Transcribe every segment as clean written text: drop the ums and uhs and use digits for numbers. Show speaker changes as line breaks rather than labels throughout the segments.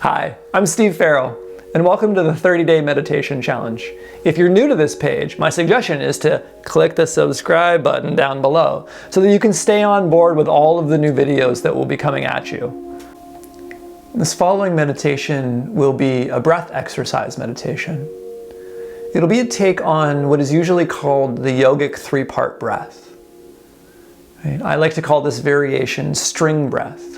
Hi, I'm Steve Ferrell, and welcome to the 30-Day Meditation Challenge. If you're new to this page, my suggestion is to click the subscribe button down below so that you can stay on board with all of the new videos that will be coming at you. This following meditation will be a breath exercise meditation. It'll be a take on what is usually called the yogic three-part breath. I like to call this variation string breath,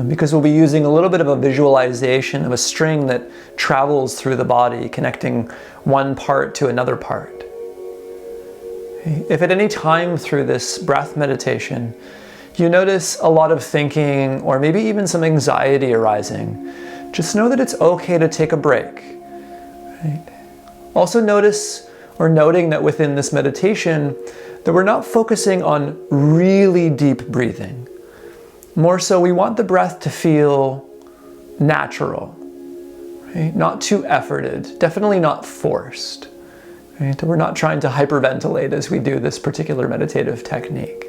because we'll be using a little bit of a visualization of a string that travels through the body, connecting one part to another part. If at any time through this breath meditation you notice a lot of thinking or maybe even some anxiety arising, just know that it's okay to take a break. Also noting that within this meditation that we're not focusing on really deep breathing. More so, we want the breath to feel natural, right? Not too efforted, definitely not forced. Right? We're not trying to hyperventilate as we do this particular meditative technique.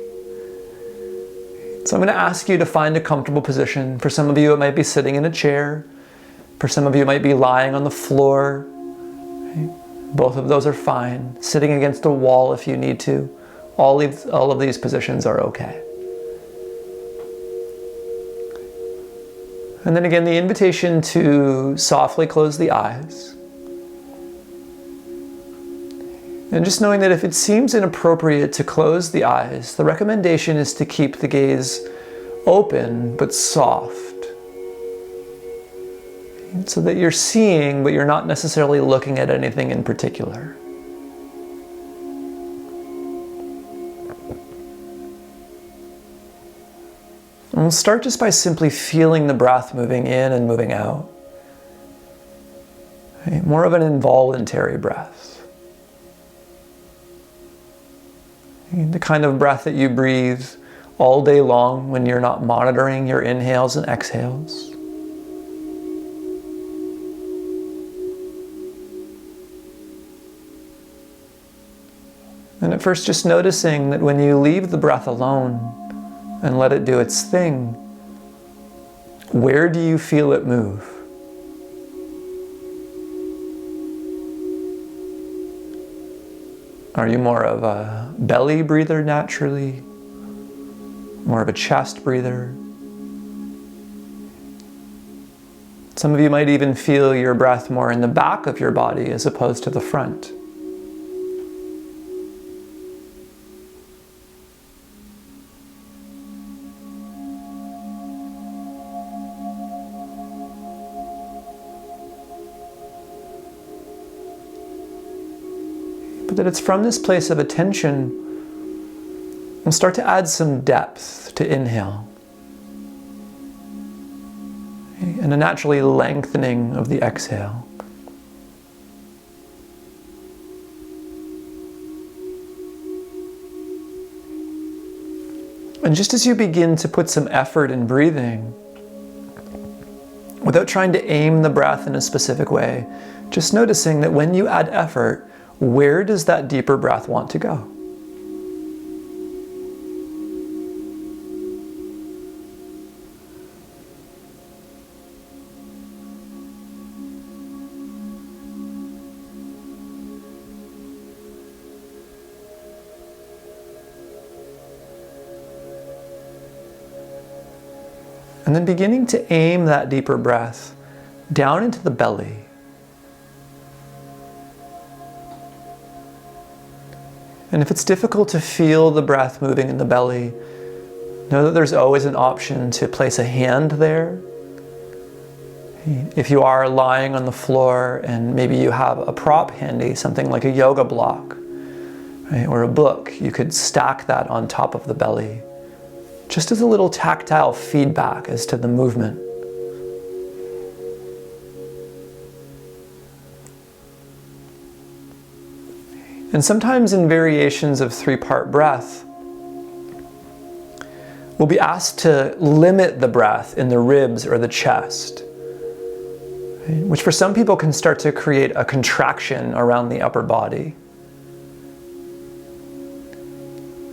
So I'm going to ask you to find a comfortable position. For some of you, it might be sitting in a chair. For some of you, it might be lying on the floor. Right? Both of those are fine. Sitting against a wall if you need to. All of these positions are okay. And then again, the invitation to softly close the eyes. And just knowing that if it seems inappropriate to close the eyes, the recommendation is to keep the gaze open but soft. So that you're seeing, but you're not necessarily looking at anything in particular. And we'll start just by simply feeling the breath moving in and moving out. Okay, more of an involuntary breath. The kind of breath that you breathe all day long when you're not monitoring your inhales and exhales. And at first just noticing that when you leave the breath alone, and let it do its thing, where do you feel it move? Are you more of a belly breather naturally? More of a chest breather? Some of you might even feel your breath more in the back of your body as opposed to the front. But that it's from this place of attention, we'll start to add some depth to inhale. And a naturally lengthening of the exhale. And just as you begin to put some effort in breathing, without trying to aim the breath in a specific way, just noticing that when you add effort, where does that deeper breath want to go? And then beginning to aim that deeper breath down into the belly. And if it's difficult to feel the breath moving in the belly, know that there's always an option to place a hand there. If you are lying on the floor and maybe you have a prop handy, something like a yoga block, right, or a book, you could stack that on top of the belly, just as a little tactile feedback as to the movement. And sometimes in variations of three-part breath, we'll be asked to limit the breath in the ribs or the chest, which for some people can start to create a contraction around the upper body.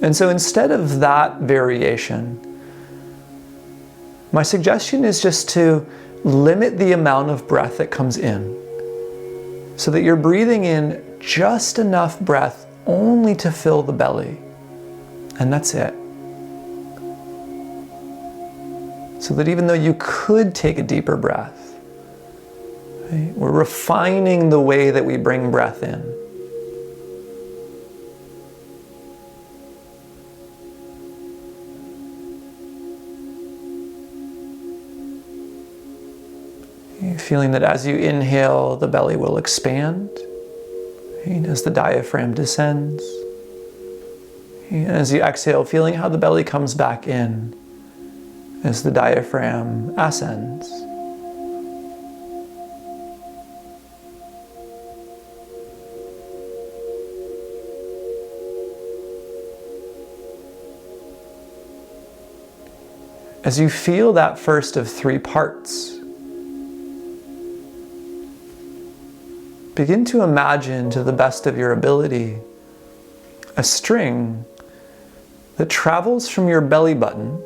And so instead of that variation, my suggestion is just to limit the amount of breath that comes in so that you're breathing in just enough breath only to fill the belly. And that's it. So that even though you could take a deeper breath, right, we're refining the way that we bring breath in. You're feeling that as you inhale, the belly will expand, right, as the diaphragm descends. And as you exhale, feeling how the belly comes back in as the diaphragm ascends. As you feel that first of 3 parts, begin to imagine, to the best of your ability, a string that travels from your belly button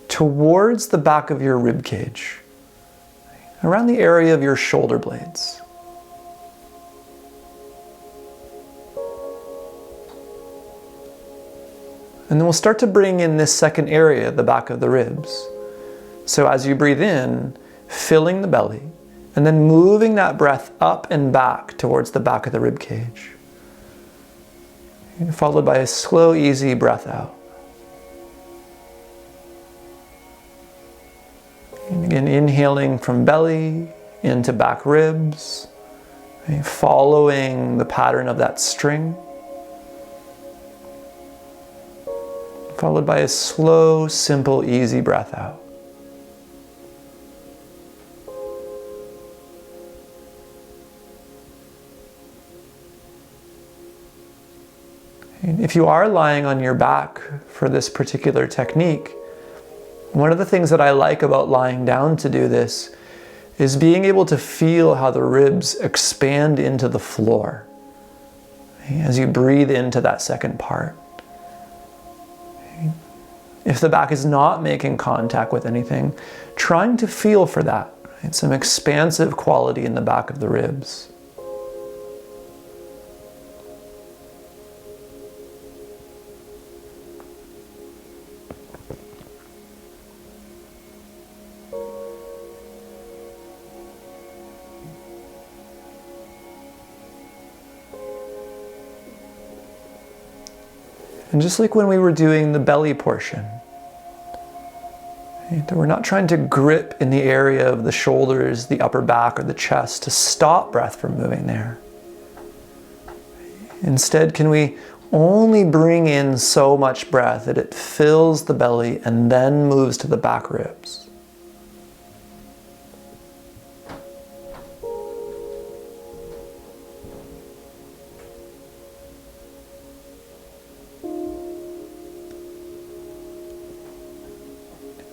towards the back of your rib cage, around the area of your shoulder blades. And then we'll start to bring in this second area, the back of the ribs. So as you breathe in, filling the belly, and then moving that breath up and back towards the back of the rib cage, followed by a slow, easy breath out. And again, inhaling from belly into back ribs, right, following the pattern of that string, followed by a slow, simple, easy breath out. And if you are lying on your back for this particular technique, one of the things that I like about lying down to do this is being able to feel how the ribs expand into the floor as you breathe into that second part. If the back is not making contact with anything, trying to feel for that, right? Some expansive quality in the back of the ribs. And just like when we were doing the belly portion, right, we're not trying to grip in the area of the shoulders, the upper back, or the chest to stop breath from moving there. Instead, can we only bring in so much breath that it fills the belly and then moves to the back ribs?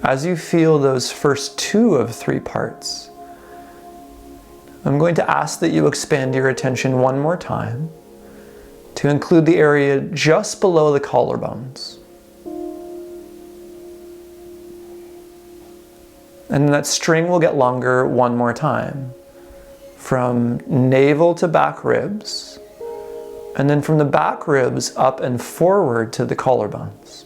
As you feel those first 2 of 3 parts, I'm going to ask that you expand your attention one more time to include the area just below the collarbones. And that string will get longer one more time, from navel to back ribs, and then from the back ribs up and forward to the collarbones.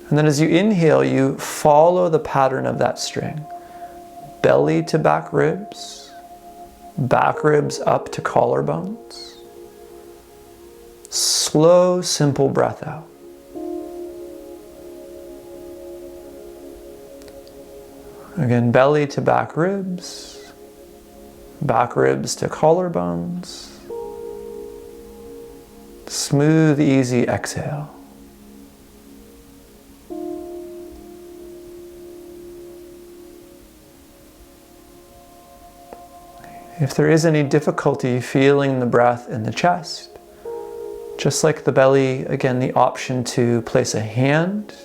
And then as you inhale, you follow the pattern of that string. Belly to back ribs up to collarbones. Slow, simple breath out. Again, belly to back ribs to collarbones. Smooth, easy exhale. If there is any difficulty feeling the breath in the chest, just like the belly, again, the option to place a hand,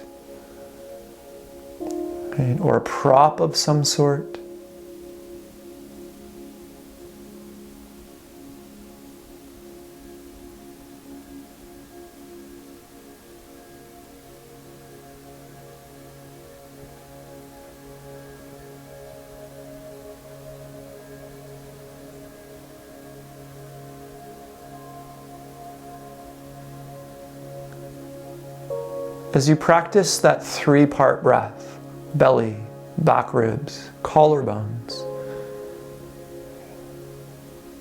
okay, or a prop of some sort. As you practice that 3-part breath, belly, back ribs, collarbones,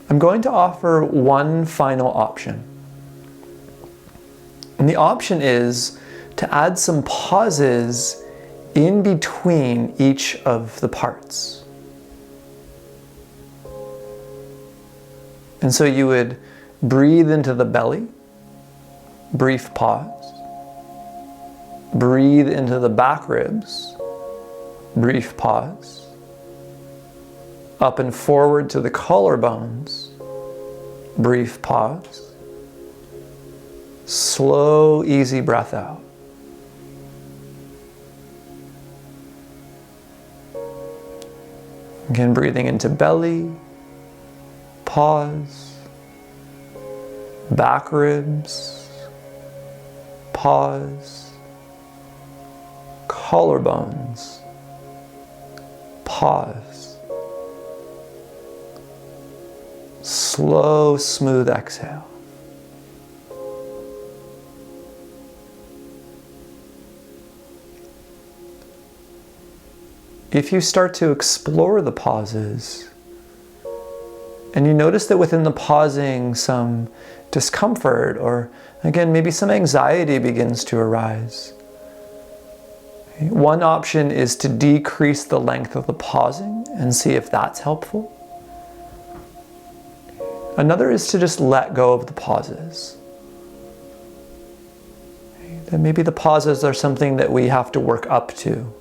I'm going to offer one final option. And the option is to add some pauses in between each of the parts. And so you would breathe into the belly, brief pause. Breathe into the back ribs, brief pause. Up and forward to the collarbones, brief pause. Slow, easy breath out. Again, breathing into belly, pause. Back ribs, pause. Collarbones, pause. Slow, smooth exhale. If you start to explore the pauses, and you notice that within the pausing some discomfort or, again, maybe some anxiety begins to arise, one option is to decrease the length of the pausing and see if that's helpful. Another is to just let go of the pauses. That maybe the pauses are something that we have to work up to.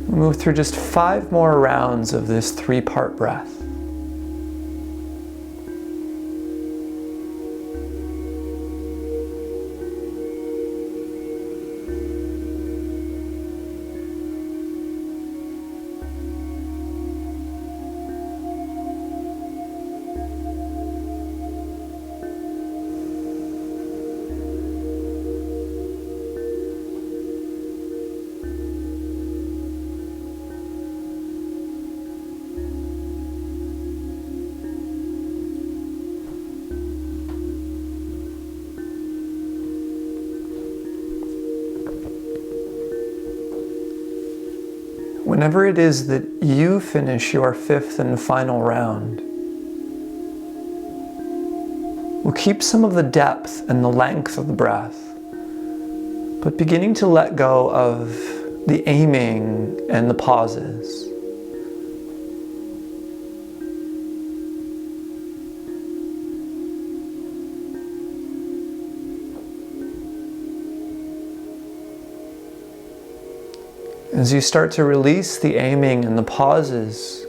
Move through just 5 more rounds of this 3-part breath. Whenever it is that you finish your 5th and final round, we'll keep some of the depth and the length of the breath, but beginning to let go of the aiming and the pauses. As you start to release the aiming and the pauses,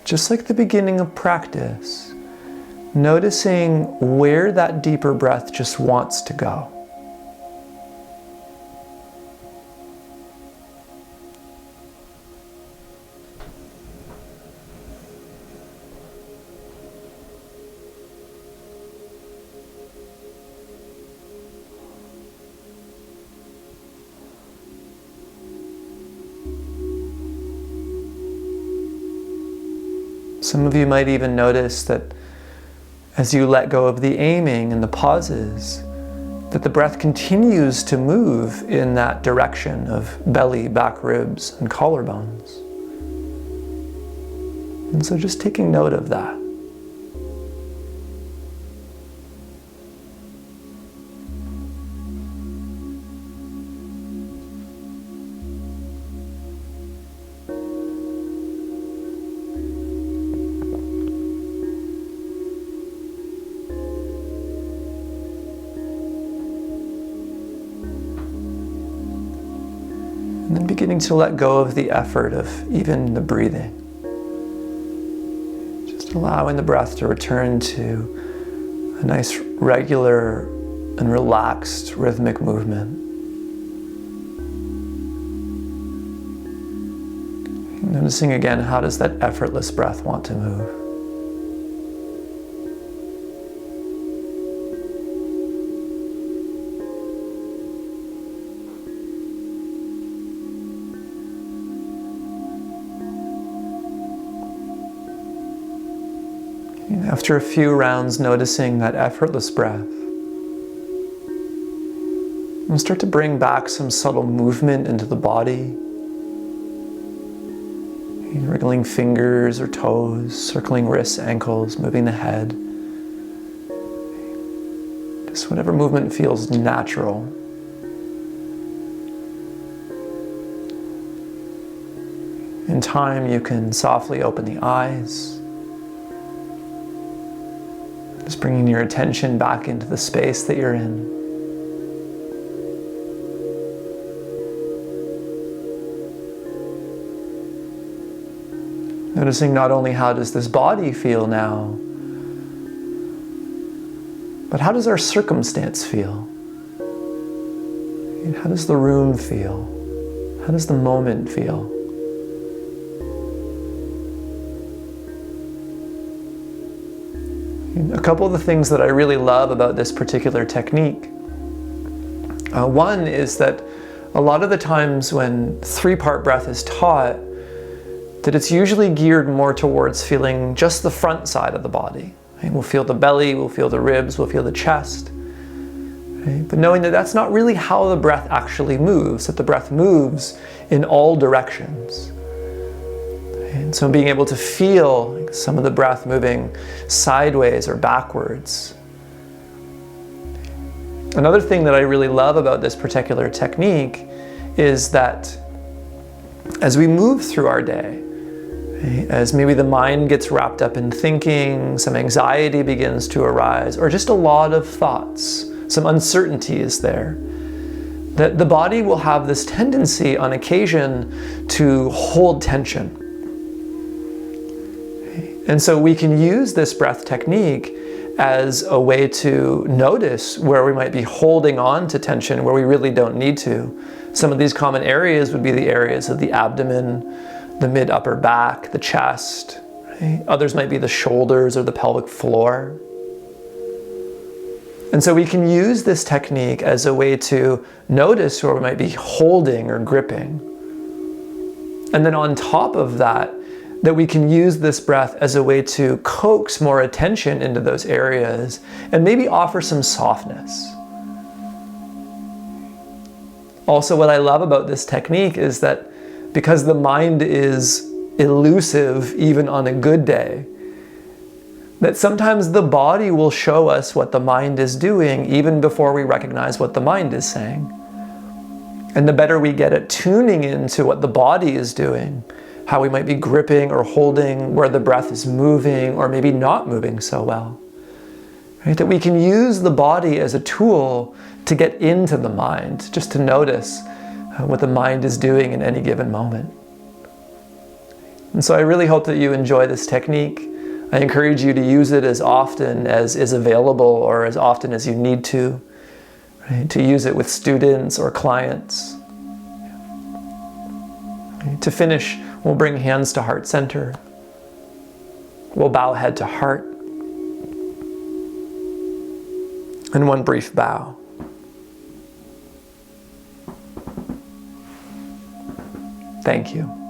just like the beginning of practice, noticing where that deeper breath just wants to go. Some of you might even notice that as you let go of the aiming and the pauses, that the breath continues to move in that direction of belly, back ribs, and collarbones. And so just taking note of that. And then beginning to let go of the effort of even the breathing. Just allowing the breath to return to a nice, regular, and relaxed rhythmic movement. Noticing again, how does that effortless breath want to move? After a few rounds, noticing that effortless breath, and start to bring back some subtle movement into the body. Wriggling fingers or toes, circling wrists, ankles, moving the head. Just whatever movement feels natural. In time, you can softly open the eyes. Just bringing your attention back into the space that you're in. Noticing not only how does this body feel now, but how does our circumstance feel? How does the room feel? How does the moment feel? A couple of the things that I really love about this particular technique. One is that a lot of the times when three-part breath is taught, that it's usually geared more towards feeling just the front side of the body. Right? We'll feel the belly, we'll feel the ribs, we'll feel the chest. Right? But knowing that that's not really how the breath actually moves, that the breath moves in all directions. And so being able to feel some of the breath moving sideways or backwards. Another thing that I really love about this particular technique is that as we move through our day, as maybe the mind gets wrapped up in thinking, some anxiety begins to arise, or just a lot of thoughts, some uncertainty is there, that the body will have this tendency on occasion to hold tension. And so we can use this breath technique as a way to notice where we might be holding on to tension, where we really don't need to. Some of these common areas would be the areas of the abdomen, the mid-upper back, the chest. Right? Others might be the shoulders or the pelvic floor. And so we can use this technique as a way to notice where we might be holding or gripping. And then on top of that, that we can use this breath as a way to coax more attention into those areas and maybe offer some softness. Also, what I love about this technique is that because the mind is elusive even on a good day, that sometimes the body will show us what the mind is doing even before we recognize what the mind is saying. And the better we get at tuning into what the body is doing, how we might be gripping or holding, where the breath is moving or maybe not moving so well, right? That we can use the body as a tool to get into the mind, just to notice what the mind is doing in any given moment. And so I really hope that you enjoy this technique. I encourage you to use it as often as is available or as often as you need to, right? To use it with students or clients. To finish, we'll bring hands to heart center. We'll bow head to heart. And one brief bow. Thank you.